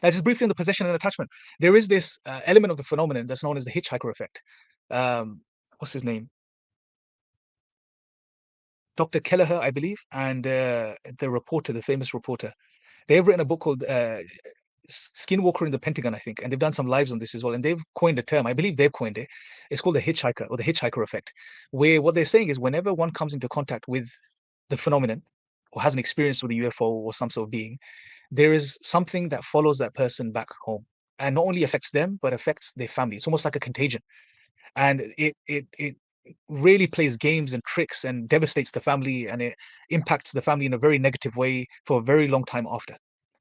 Just briefly on the possession and attachment, there is this element of the phenomenon that's known as the hitchhiker effect. What's his name? Dr. Kelleher, I believe, and the reporter, the famous reporter. They've written a book called Skinwalker in the Pentagon, I think, and they've done some lives on this as well. And they've coined a term, I believe they've coined it. It's called the hitchhiker or the hitchhiker effect, where what they're saying is whenever one comes into contact with the phenomenon or has an experience with a UFO or some sort of being, there is something that follows that person back home and not only affects them, but affects their family. It's almost like a contagion. And it really plays games and tricks and devastates the family, and it impacts the family in a very negative way for a very long time after,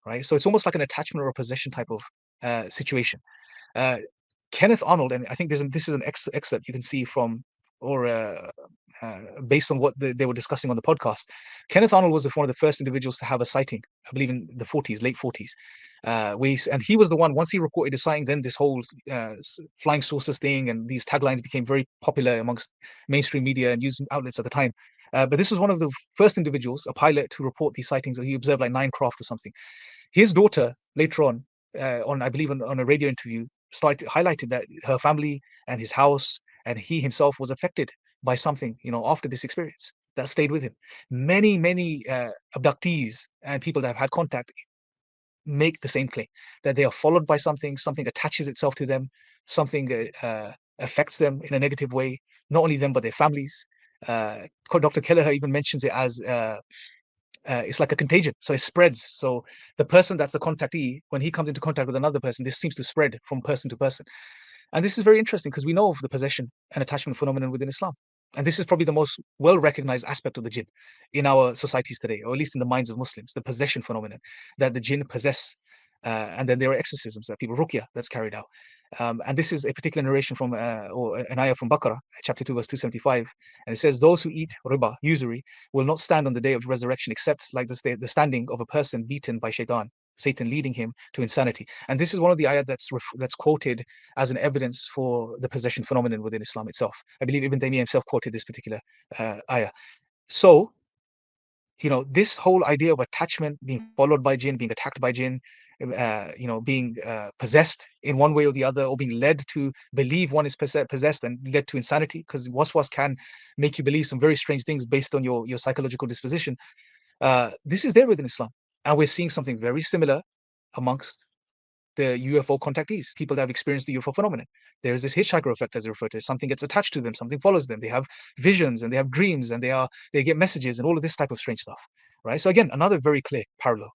right? So it's almost like an attachment or a possession type of situation. uh, Kenneth Arnold, and I think this is an excerpt you can see from, or based on what they were discussing on the podcast. Kenneth Arnold was one of the first individuals to have a sighting, I believe, in the 40s, late 40s. And he was the one, once he reported a sighting, then this whole flying saucers thing and these taglines became very popular amongst mainstream media and news outlets at the time. But this was one of the first individuals, a pilot, to report these sightings. He observed like 9 craft or something. His daughter later on I believe on a radio interview, highlighted that her family and his house and he himself was affected by something, after this experience that stayed with him. Many abductees and people that have had contact make the same claim that they are followed by something. Something attaches itself to them. Something affects them in a negative way. Not only them, but their families. Dr. Kelleher even mentions it as it's like a contagion, so it spreads. So the person that's the contactee, when he comes into contact with another person, this seems to spread from person to person. And this is very interesting because we know of the possession and attachment phenomenon within Islam. And this is probably the most well recognized aspect of the jinn in our societies today, or at least in the minds of Muslims, the possession phenomenon, that the jinn possess. And then there are exorcisms that people, ruqya, that's carried out. And this is a particular narration from, or an ayah from Baqarah, chapter 2, verse 275. And it says, those who eat riba, usury, will not stand on the day of resurrection except like the standing of a person beaten by shaitan, Satan leading him to insanity. And this is one of the ayat that's quoted as an evidence for the possession phenomenon within Islam itself. I believe Ibn Taymiyyah himself quoted this particular ayah. So, this whole idea of attachment, being followed by jinn, being attacked by jinn, being possessed in one way or the other, or being led to believe one is possessed and led to insanity, because waswas can make you believe some very strange things based on your psychological disposition. This is there within Islam. And we're seeing something very similar amongst the UFO contactees, people that have experienced the UFO phenomenon. There's this hitchhiker effect, as I refer to it. Something gets attached to them, something follows them. They have visions and they have dreams and they get messages and all of this type of strange stuff, right? So again, another very clear parallel.